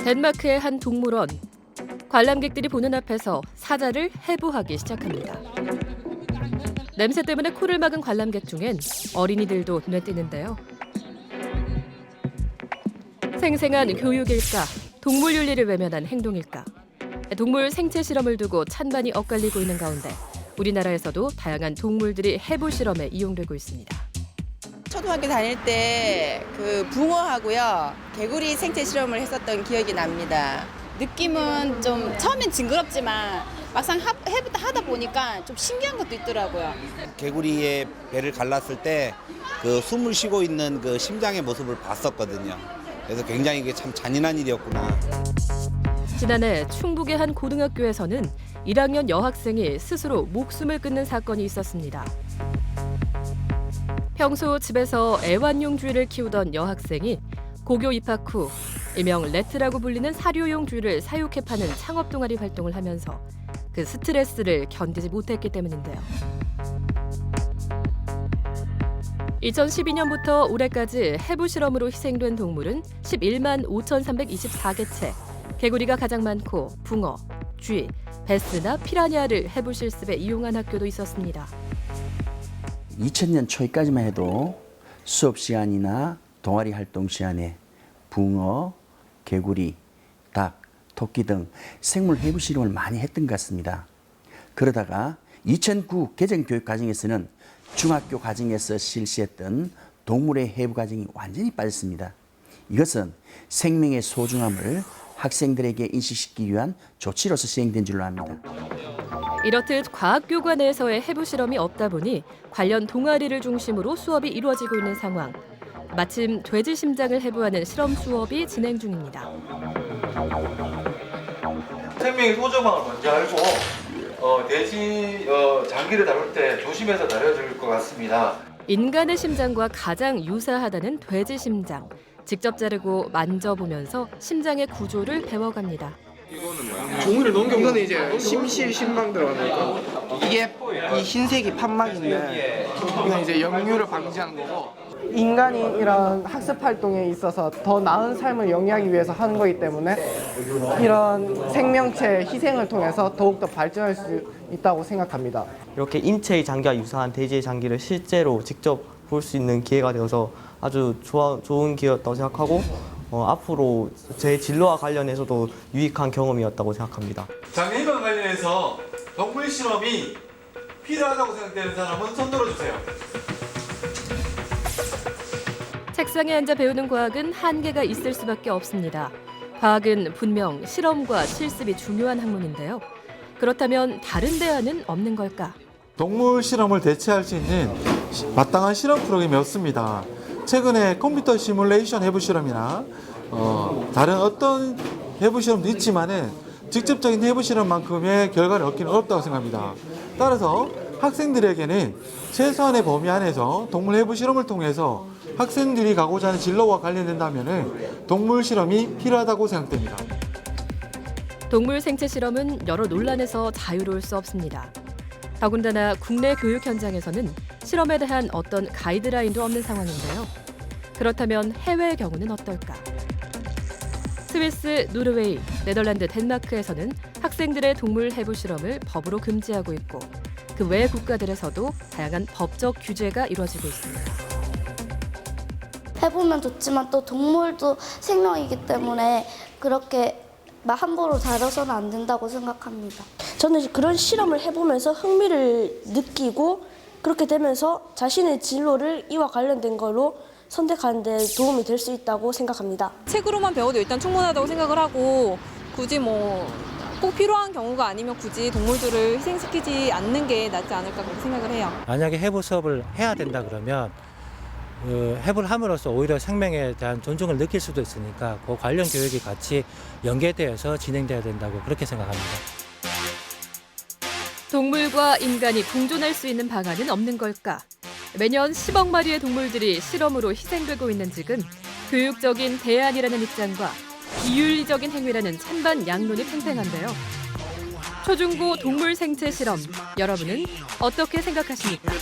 덴마크의 한 동물원. 관람객들이 보는 앞에서 사자를 해부하기 시작합니다. 냄새 때문에 코를 막은 관람객 중엔 어린이들도 눈에 띄는데요. 생생한 교육일까, 동물 윤리를 외면한 행동일까. 동물 생체 실험을 두고 찬반이 엇갈리고 있는 가운데 우리나라에서도 다양한 동물들이 해부 실험에 이용되고 있습니다. 초등학교 다닐 때 그 붕어하고요, 개구리 생체 실험을 했었던 기억이 납니다. 느낌은 좀 처음엔 징그럽지만 막상 하다 보니까 좀 신기한 것도 있더라고요. 개구리의 배를 갈랐을 때 그 숨을 쉬고 있는 그 심장의 모습을 봤었거든요. 그래서 굉장히 이게 참 잔인한 일이었구나. 지난해 충북의 한 고등학교에서는 1학년 여학생이 스스로 목숨을 끊는 사건이 있었습니다. 평소 집에서 애완용쥐를 키우던 여학생이 고교 입학 후 일명 레트라고 불리는 사료용 쥐를 사육해 파는 창업 동아리 활동을 하면서 그 스트레스를 견디지 못했기 때문인데요. 2012년부터 올해까지 해부 실험으로 희생된 동물은 11만 5,324개체, 개구리가 가장 많고 붕어, 쥐, 베스나 피라냐를 해부 실습에 이용한 학교도 있었습니다. 2000년 초까지만 해도 수업 시간이나 동아리 활동 시간에 붕어, 개구리, 닭, 토끼 등 생물 해부 실험을 많이 했던 것 같습니다. 그러다가 2009 개정 교육 과정에서는 중학교 과정에서 실시했던 동물의 해부 과정이 완전히 빠졌습니다. 이것은 생명의 소중함을 학생들에게 인식시키기 위한 조치로서 시행된 줄로 압니다. 이렇듯 과학교과 내에서의 해부 실험이 없다 보니 관련 동아리를 중심으로 수업이 이루어지고 있는 상황. 마침 돼지 심장을 해부하는 실험 수업이 진행 중입니다. 생명의 소중함을 먼저 알고 돼지 장기를 다룰 때 조심해서 다뤄야 될 것 같습니다. 인간의 심장과 가장 유사하다는 돼지 심장. 직접 자르고 만져보면서 심장의 구조를 배워갑니다. 종이를 넘겨. 이거는 이제 심망 들어가는 거. 이게 이 흰색이 판막인데 이건 이제 역류를 방지하는 거고. 인간이 이런 학습 활동에 있어서 더 나은 삶을 영위하기 위해서 하는 거기 때문에 이런 생명체 희생을 통해서 더욱더 발전할 수 있다고 생각합니다. 이렇게 인체의 장기와 유사한 돼지의 장기를 실제로 직접 볼 수 있는 기회가 되어서 아주 좋은 기회였다고 생각하고 앞으로 제 진로와 관련해서도 유익한 경험이었다고 생각합니다. 장기 해부와 관련해서 동물 실험이 필요하다고 생각되는 사람은 손 들어주세요. 책상에 앉아 배우는 과학은 한계가 있을 수밖에 없습니다. 과학은 분명 실험과 실습이 중요한 학문인데요. 그렇다면 다른 대안은 없는 걸까? 동물 실험을 대체할 수 있는 마땅한 실험 프로그램이 없습니다. 최근에 컴퓨터 시뮬레이션 해부 실험이나 다른 어떤 해부 실험도 있지만은 직접적인 해부 실험만큼의 결과를 얻기는 어렵다고 생각합니다. 따라서 학생들에게는 최소한의 범위 안에서 동물 해부 실험을 통해서 학생들이 가고자 하는 진로와 관련된다면 동물 실험이 필요하다고 생각됩니다. 동물 생체 실험은 여러 논란에서 자유로울 수 없습니다. 더군다나 국내 교육 현장에서는 실험에 대한 어떤 가이드라인도 없는 상황인데요. 그렇다면 해외의 경우는 어떨까? 스위스, 노르웨이, 네덜란드, 덴마크에서는 학생들의 동물 해부 실험을 법으로 금지하고 있고 그 외 국가들에서도 다양한 법적 규제가 이루어지고 있습니다. 해보면 좋지만 또 동물도 생명이기 때문에 그렇게 함부로 다뤄서는 안 된다고 생각합니다. 저는 그런 실험을 해보면서 흥미를 느끼고 그렇게 되면서 자신의 진로를 이와 관련된 걸로 선택하는 데 도움이 될 수 있다고 생각합니다. 책으로만 배워도 일단 충분하다고 생각을 하고 굳이 꼭 필요한 경우가 아니면 굳이 동물들을 희생시키지 않는 게 낫지 않을까 그렇게 생각을 해요. 만약에 해부 수업을 해야 된다 그러면 해부를 함으로써 오히려 생명에 대한 존중을 느낄 수도 있으니까 그 관련 교육이 같이 연계되어서 진행돼야 된다고 그렇게 생각합니다. 동물과 인간이 공존할 수 있는 방안은 없는 걸까? 매년 10억 마리의 동물들이 실험으로 희생되고 있는 지금 교육적인 대안이라는 입장과 비윤리적인 행위라는 찬반 양론이 팽팽한데요. 초중고 동물 생체 실험, 여러분은 어떻게 생각하십니까?